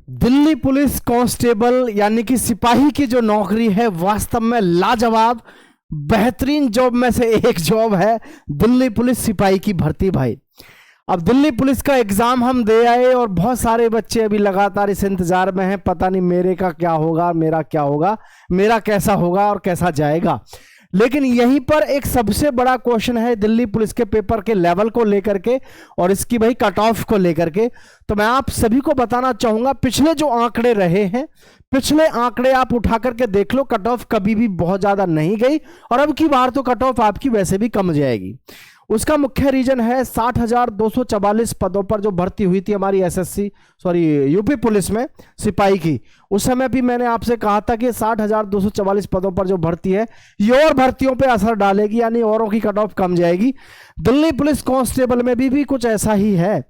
Delhi police constable यानी कि सिपाही की जो नौकरी है वास्तव में लाजवाब बेहतरीन जॉब में से एक जॉब है दिल्ली पुलिस सिपाही की भर्ती भाई। अब दिल्ली पुलिस का एग्जाम हम दे आए और बहुत सारे बच्चे अभी लगातार इस इंतजार में हैं, पता नहीं मेरे का क्या होगा, मेरा क्या होगा, मेरा कैसा होगा और कैसा जाएगा। लेकिन यहीं पर एक सबसे बड़ा क्वेश्चन है दिल्ली पुलिस के पेपर के लेवल को लेकर के और इसकी भाई कट ऑफ को लेकर के। तो मैं आप सभी को बताना चाहूंगा, पिछले जो आंकड़े रहे हैं, पिछले आंकड़े आप उठा करके देख लो, कट ऑफ कभी भी बहुत ज्यादा नहीं गई और अब की बार तो कट ऑफ आपकी वैसे भी कम जाएगी। उसका मुख्य रीजन है 60,244 पदों पर जो भर्ती हुई थी हमारी यूपी पुलिस में सिपाही की। उस समय भी मैंने आपसे कहा था कि 60,244 पदों पर जो भर्ती है ये और भर्तियों पे असर डालेगी, यानी औरों की कट ऑफ कम जाएगी। दिल्ली पुलिस कांस्टेबल में भी कुछ ऐसा ही है।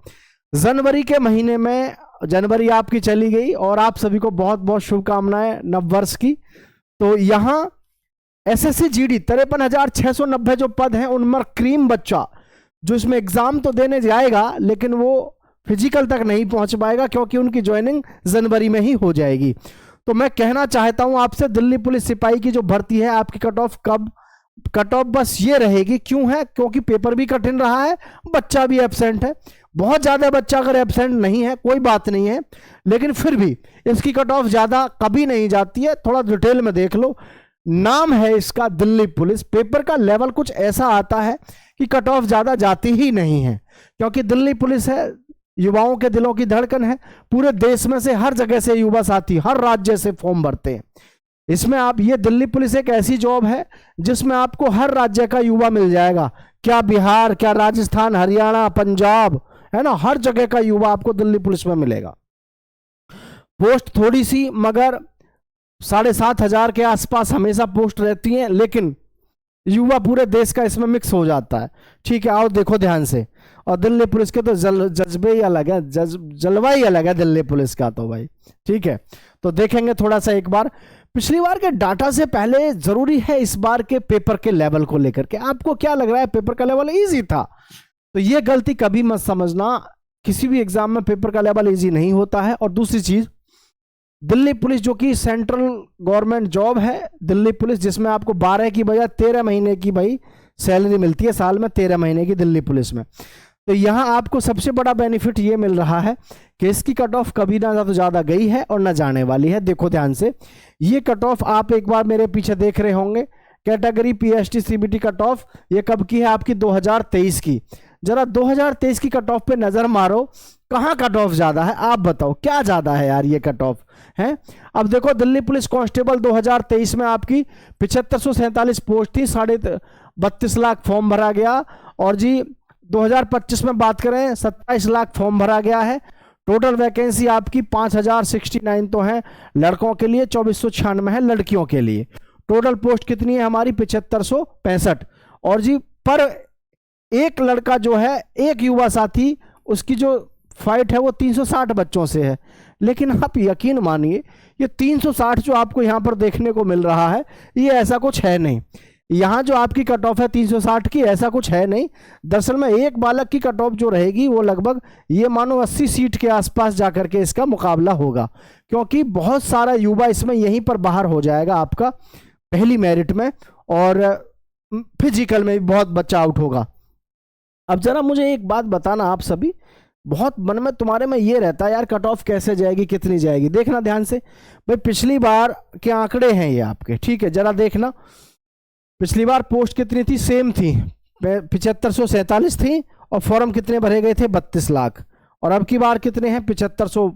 जनवरी के महीने में, जनवरी आपकी चली गई और आप सभी को बहुत बहुत शुभकामनाएं नववर्ष की। तो यहां एसएससी जीडी 53,690 जो पद हैं उनमें क्रीम बच्चा जो इसमें एग्जाम तो देने जाएगा लेकिन वो फिजिकल तक नहीं पहुंच पाएगा क्योंकि उनकी ज्वाइनिंग जनवरी में ही हो जाएगी। तो मैं कहना चाहता हूं आपसे, दिल्ली पुलिस सिपाही की जो भर्ती है आपकी कट ऑफ कब, कट ऑफ बस ये रहेगी। क्यों है? क्योंकि पेपर भी कठिन रहा है, बच्चा भी एब्सेंट है। बहुत ज्यादा बच्चा अगर एब्सेंट नहीं है कोई बात नहीं है, लेकिन फिर भी इसकी कट ऑफ ज्यादा कभी नहीं जाती है। थोड़ा डिटेल में देख लो, नाम है इसका दिल्ली पुलिस, पेपर का लेवल कुछ ऐसा आता है कि कट ऑफ ज्यादा जाती ही नहीं है क्योंकि दिल्ली पुलिस है, युवाओं के दिलों की धड़कन है। पूरे देश में से हर जगह से युवा साथी हर राज्य से फॉर्म भरते हैं इसमें। आप ये दिल्ली पुलिस एक ऐसी जॉब है जिसमें आपको हर राज्य का युवा मिल जाएगा, क्या बिहार, क्या राजस्थान, हरियाणा, पंजाब, है ना, हर जगह का युवा आपको दिल्ली पुलिस में मिलेगा। पोस्ट थोड़ी सी मगर 7,500 के आसपास हमेशा पोस्ट रहती हैं, लेकिन युवा पूरे देश का इसमें मिक्स हो जाता है। ठीक है, आओ देखो ध्यान से। और दिल्ली पुलिस के तो जज्बे ही अलग है, जलवा ही अलग है दिल्ली पुलिस का तो भाई। ठीक है, तो देखेंगे थोड़ा सा एक बार पिछली बार के डाटा से पहले। जरूरी है इस बार के पेपर के लेवल को लेकर के। आपको क्या लग रहा है पेपर का लेवल इजी था? तो ये गलती कभी मत समझना, किसी भी एग्जाम में पेपर का लेवल इजी नहीं होता है। और दूसरी चीज, दिल्ली पुलिस जो कि सेंट्रल गवर्नमेंट जॉब है, दिल्ली पुलिस जिसमें आपको 12 की बजाय 13 महीने की भाई सैलरी मिलती है, साल में 13 महीने की दिल्ली पुलिस में। तो यहां आपको सबसे बड़ा बेनिफिट ये मिल रहा है कि इसकी कट ऑफ कभी ना तो ज्यादा गई है और ना जाने वाली है। देखो ध्यान से, ये कट ऑफ आप एक बार मेरे पीछे देख रहे होंगे, category PST CBT cut off ये कब की है आपकी? 2023 की। जरा 2023 की कट ऑफ पे नजर मारो, कहां कट ऑफ ज्यादा है? आप बताओ क्या ज्यादा है यार ये कट ऑफ है? अब देखो, दिल्ली पुलिस कांस्टेबल 2023 में आपकी 7547 पोस्ट थी, 32.5 लाख फॉर्म भरा गया। और जी 2025 में बात करें 27 लाख फॉर्म भरा गया है। टोटल वैकेंसी आपकी 5069 तो है लड़कों के लिए, 2496 है लड़कियों के लिए। टोटल पोस्ट कितनी है हमारी? 7565। और जी पर एक लड़का जो है, एक युवा साथी, उसकी जो फाइट है वो 360 बच्चों से है। लेकिन आप यकीन मानिए ये 360 जो आपको यहां पर देखने को मिल रहा है ये ऐसा कुछ है नहीं। यहां जो आपकी कट ऑफ है 360 की, ऐसा कुछ है नहीं। दरअसल में एक बालक की कट ऑफ जो रहेगी वो लगभग ये मानो 80 सीट के आसपास जाकर के इसका मुकाबला होगा, क्योंकि बहुत सारा युवा इसमें यहीं पर बाहर हो जाएगा आपका पहली मेरिट में, और फिजिकल में भी बहुत बच्चा आउट होगा। अब जरा मुझे एक बात बताना, आप सभी बहुत मन में तुम्हारे में ये रहता है यार कट ऑफ कैसे जाएगी, कितनी जाएगी। देखना ध्यान से भाई, पिछली बार के आंकड़े हैं ये आपके, ठीक है, जरा देखना। पिछली बार पोस्ट कितनी थी? सेम थी, 7547 थी और फॉर्म कितने भरे गए थे? 32 लाख। और अब की बार कितने हैं? 7500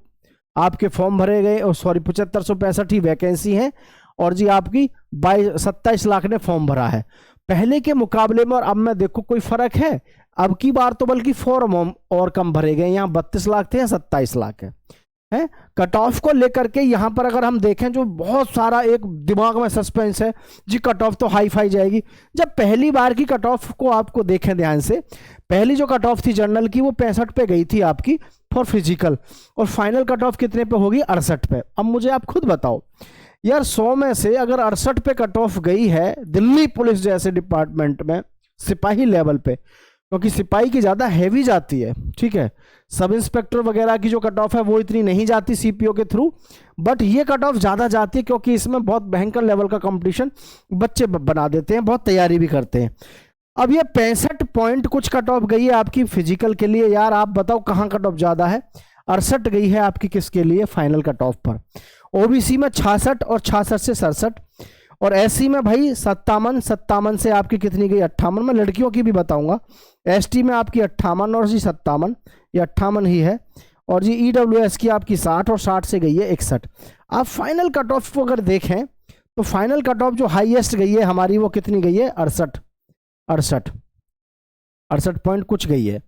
आपके फॉर्म भरे गए, और 7565 ही वैकेंसी है। और जी आपकी 27 लाख ने फॉर्म भरा है पहले के मुकाबले में। और अब में देखो कोई फर्क है? अब की बार तो बल्कि फॉर्म और कम भरे गए, यहाँ 32 लाख थे, 27 लाख है। कट ऑफ को लेकर के यहाँ पर अगर हम देखें, जो बहुत सारा एक दिमाग में सस्पेंस है जी, कट ऑफ तो हाई फाई जाएगी। जब पहली बार की कट ऑफ को आपको देखें ध्यान से, पहली जो कट ऑफ थी जनरल की वो 65 पे गई थी आपकी फॉर फिजिकल, और फाइनल कट ऑफ कितने पे होगी? 68 पे। अब मुझे आप खुद बताओ यार, 100 में से अगर 68 पे कट ऑफ गई है दिल्ली पुलिस जैसे डिपार्टमेंट में सिपाही लेवल पे, क्योंकि सिपाही की ज़्यादा हैवी जाती है, ठीक है। सब इंस्पेक्टर वगैरह की जो कट ऑफ है वो इतनी नहीं जाती सीपीओ के थ्रू, बट ये कट ऑफ ज़्यादा जाती है क्योंकि इसमें बहुत भयंकर लेवल का कंपटीशन बच्चे बना देते हैं, बहुत तैयारी भी करते हैं। अब ये 65 पॉइंट कुछ कट ऑफ गई है आपकी फिजिकल के लिए। यार आप बताओ कहाँ कट ऑफ ज़्यादा है? 68 गई है आपकी किसके लिए? फाइनल कट ऑफ पर। ओबीसी में 66 और 66 से 67, और एससी में भाई 57, 57 से आपकी कितनी गई? 58। मैं लड़कियों की भी बताऊंगा। एसटी में आपकी 58 और जी 57, ये 58 ही है। और जी ईडब्ल्यूएस की आपकी 60 और 60 से गई है 61। आप फाइनल कट ऑफ को अगर देखें तो फाइनल कट ऑफ जो हाईएस्ट गई है हमारी वो कितनी गई है? 68 पॉइंट कुछ गई है।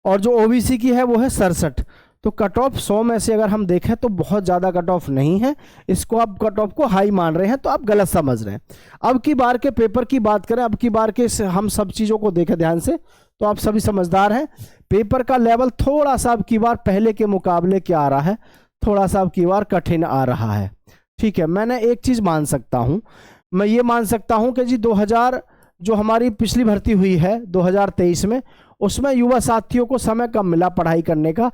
और जो ओबीसी की है वो है 67। तो कट ऑफ 100 में से अगर हम देखें तो बहुत ज़्यादा कट ऑफ नहीं है। इसको आप कट ऑफ को हाई मान रहे हैं तो आप गलत समझ रहे हैं। अब की बार के पेपर की बात करें, अब की बार के हम सब चीज़ों को देखें ध्यान से तो आप सभी समझदार हैं। पेपर का लेवल थोड़ा सा अब की बार पहले के मुकाबले क्या आ रहा है? थोड़ा सा अब की बार कठिन आ रहा है, ठीक है। मैंने एक चीज़ मान सकता हूँ, मैं ये मान सकता हूँ कि जी 2000 जो हमारी पिछली भर्ती हुई है 2023 में, उसमें युवा साथियों को समय कम मिला पढ़ाई करने का,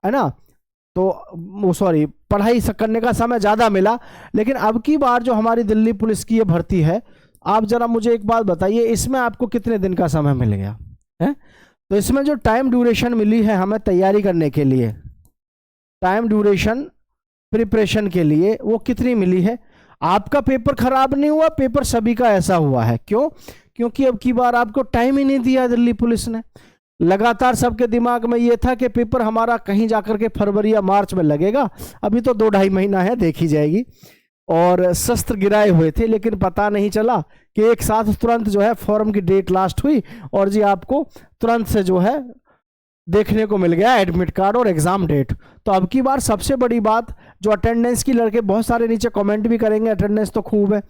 है ना। तो सॉरी, पढ़ाई करने का समय ज़्यादा मिला। लेकिन अब की बार जो हमारी दिल्ली पुलिस की ये भर्ती है, आप ज़रा मुझे एक बात बताइए, इसमें आपको कितने दिन का समय मिल गया है? तो इसमें जो टाइम ड्यूरेशन मिली है हमें तैयारी करने के लिए, टाइम ड्यूरेशन प्रिपरेशन के लिए, वो कितनी मिली है? आपका पेपर खराब नहीं हुआ, पेपर सभी का ऐसा हुआ है। क्यों? क्योंकि अब की बार आपको टाइम ही नहीं दिया दिल्ली पुलिस ने। लगातार सबके दिमाग में ये था कि पेपर हमारा कहीं जाकर के फरवरी या मार्च में लगेगा, अभी तो 2-2.5 महीना है, देखी जाएगी। और शस्त्र गिराए हुए थे, लेकिन पता नहीं चला कि एक साथ तुरंत जो है फॉर्म की डेट लास्ट हुई और जी आपको तुरंत से जो है देखने को मिल गया एडमिट कार्ड और एग्जाम डेट। तो अब की बार सबसे बड़ी बात जो अटेंडेंस की, लड़के बहुत सारे नीचे कमेंट भी करेंगे अटेंडेंस तो खूब है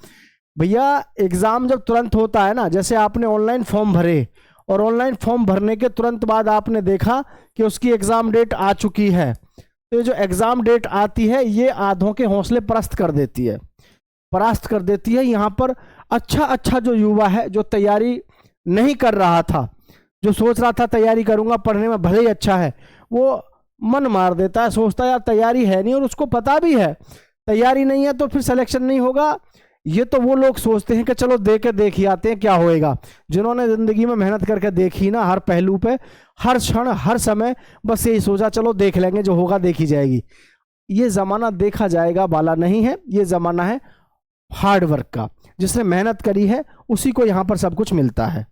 भैया। एग्जाम जब तुरंत होता है ना, जैसे आपने ऑनलाइन फॉर्म भरे और ऑनलाइन फॉर्म भरने के तुरंत बाद आपने देखा कि उसकी एग्जाम डेट आ चुकी है, तो जो एग्जाम डेट आती है ये आधों के हौसले परास्त कर देती है। यहाँ पर अच्छा जो युवा है, जो तैयारी नहीं कर रहा था, जो सोच रहा था तैयारी करूंगा, पढ़ने में भले ही अच्छा है, वो मन मार देता है, सोचता है यार तैयारी है नहीं, और उसको पता भी है तैयारी नहीं है तो फिर सिलेक्शन नहीं होगा। ये तो वो लोग सोचते हैं कि चलो देख ही आते हैं क्या होएगा। जिन्होंने जिंदगी में मेहनत करके देखी ना, हर पहलू पे, हर क्षण, हर समय, बस यही सोचा चलो देख लेंगे, जो होगा देखी जाएगी। ये जमाना देखा जाएगा वाला नहीं है, ये जमाना है हार्ड वर्क का। जिसने मेहनत करी है उसी को यहां पर सब कुछ मिलता है,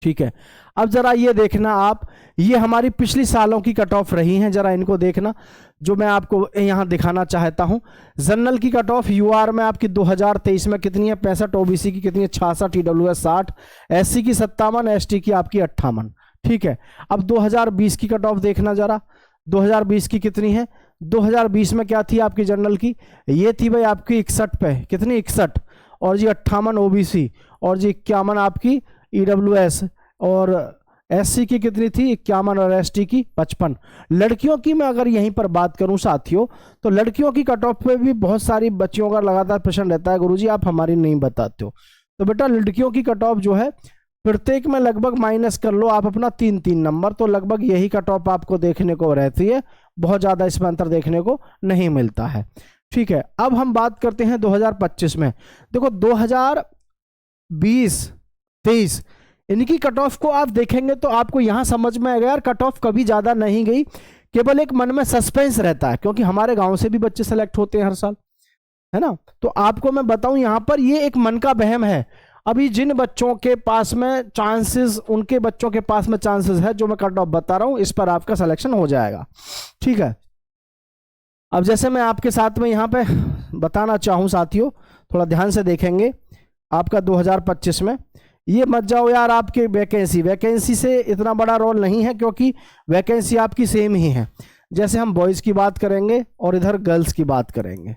ठीक है। अब जरा ये देखना आप, ये हमारी पिछली सालों की कट ऑफ रही हैं, जरा इनको देखना जो मैं आपको यहां दिखाना चाहता हूं। जनरल की कट ऑफ यूआर में आपकी 2023 में कितनी है? 65। ओबीसी की कितनी है? 66। ईडब्ल्यूएस 60। एससी की 57। एसटी की आपकी 58, ठीक है। अब 2020 की कट ऑफ देखना जरा, 2020 की कितनी है? 2020 में क्या थी आपकी जनरल की? ये थी भाई आपकी 61 पे, कितनी? 61। और जी 58 ओबीसी, और जी 51 आपकी ईडब्ल्यूएस, और एससी की कितनी थी? 51, और एसटी की 55। लड़कियों की मैं अगर यहीं पर बात करूं साथियों, तो लड़कियों की कट ऑफ पे भी बहुत सारी बच्चियों का लगातार प्रश्न रहता है, गुरुजी आप हमारी नहीं बताते हो। तो बेटा लड़कियों की कट ऑफ जो है प्रत्येक में लगभग माइनस कर लो आप अपना 3-3 नंबर, तो लगभग यही कट ऑफ आपको देखने को रहती है, बहुत ज्यादा इसमें अंतर देखने को नहीं मिलता है, ठीक है। अब हम बात करते हैं 2025 में। देखो 2020-23 इनकी कट ऑफ को आप देखेंगे तो आपको यहां समझ में आएगा यार कट ऑफ कभी ज्यादा नहीं गई, केवल एक मन में सस्पेंस रहता है, क्योंकि हमारे गांव से भी बच्चे सेलेक्ट होते हैं हर साल, है ना। तो आपको मैं बताऊं यहां पर ये एक मन का वहम है। अभी जिन बच्चों के पास में चांसेस, उनके बच्चों के पास में चांसेस है, जो मैं कट ऑफ बता रहा हूं इस पर आपका सिलेक्शन हो जाएगा, ठीक है। अब जैसे मैं आपके साथ में यहाँ पे बताना चाहूँ साथियों, थोड़ा ध्यान से देखेंगे आपका 2025 में, ये मत जाओ यार आपके वैकेंसी से इतना बड़ा रोल नहीं है, क्योंकि वैकेंसी आपकी सेम ही है। जैसे हम बॉयज़ की बात करेंगे और इधर गर्ल्स की बात करेंगे,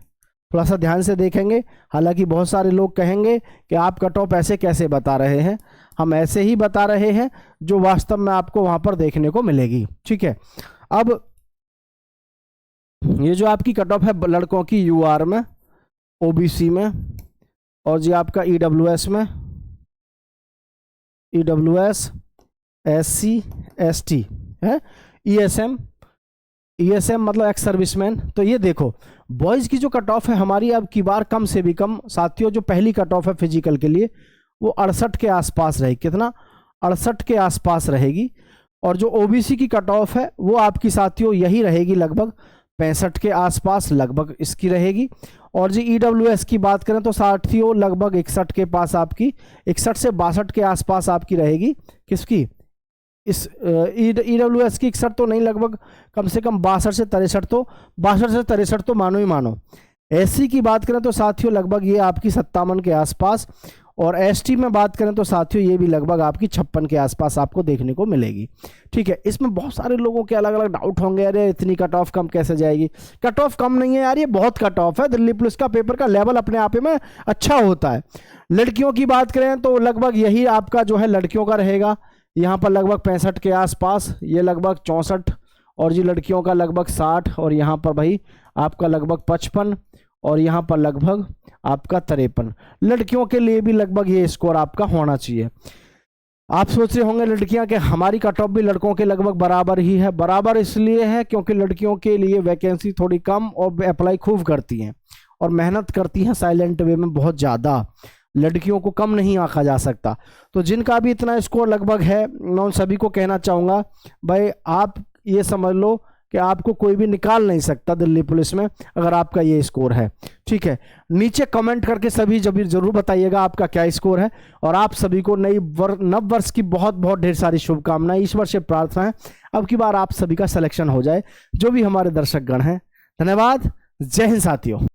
थोड़ा सा ध्यान से देखेंगे। हालांकि बहुत सारे लोग कहेंगे कि आप कट ऑफ ऐसे कैसे बता रहे हैं, हम ऐसे ही बता रहे हैं जो वास्तव में आपको वहाँ पर देखने को मिलेगी, ठीक है। अब ये जो आपकी कट ऑफ है लड़कों की यूआर में, ओबीसी में, और जी आपका ईडब्ल्यूएस में, ईडब्ल्यूएस, SC ST है, ESM मतलब एक्स सर्विसमैन। तो ये देखो बॉयज़ की जो कट ऑफ है हमारी अब की बार कम से भी कम साथियों, जो पहली कट ऑफ है फिजिकल के लिए वो 68 के आसपास रहेगी। कितना? 68 के आसपास रहेगी। और जो OBC की कट ऑफ है वो आपकी साथियों यही रहेगी, लगभग 65 के आसपास लगभग इसकी रहेगी। और जी EWS की बात करें तो साथियों लगभग 61 के पास आपकी, 61 से 62 के आसपास आपकी रहेगी। किसकी? इस EWS की 61 तो नहीं, लगभग कम से कम 62 से 63 तो मानो ही मानो। SC की बात करें तो साथियों लगभग ये आपकी 57 के आसपास। और ST में बात करें तो साथियों ये भी लगभग आपकी 56 के आसपास आपको देखने को मिलेगी। ठीक है, इसमें बहुत सारे लोगों के अलग अलग डाउट होंगे, अरे इतनी कट ऑफ कम कैसे जाएगी? कट ऑफ कम नहीं है यार, ये बहुत कट ऑफ है। दिल्ली पुलिस का पेपर का लेवल अपने आप में अच्छा होता है। लड़कियों की बात करें तो लगभग यही आपका जो है लड़कियों का रहेगा, यहाँ पर लगभग 65 के आसपास, ये लगभग 64, और जी लड़कियों का लगभग 60, और यहाँ पर भाई आपका लगभग 55, और यहाँ पर लगभग आपका 53। लड़कियों के लिए भी लगभग ये स्कोर आपका होना चाहिए। आप सोच रहे होंगे लड़कियां कि हमारी कट ऑफ भी लड़कों के लगभग बराबर ही है। बराबर इसलिए है क्योंकि लड़कियों के लिए वैकेंसी थोड़ी कम और अप्लाई खूब करती हैं और मेहनत करती हैं साइलेंट वे में बहुत ज़्यादा। लड़कियों को कम नहीं आंका जा सकता। तो जिनका भी इतना स्कोर लगभग है, मैं उन सभी को कहना चाहूँगा भाई आप ये समझ लो कि आपको कोई भी निकाल नहीं सकता दिल्ली पुलिस में अगर आपका ये स्कोर है। ठीक है, नीचे कमेंट करके सभी जरूर बताइएगा आपका क्या स्कोर है। और आप सभी को नव वर्ष की बहुत बहुत ढेर सारी शुभकामनाएं, ईश्वर से प्रार्थना है अब की बार आप सभी का सिलेक्शन हो जाए, जो भी हमारे दर्शकगण हैं। धन्यवाद, जय हिंद साथियों।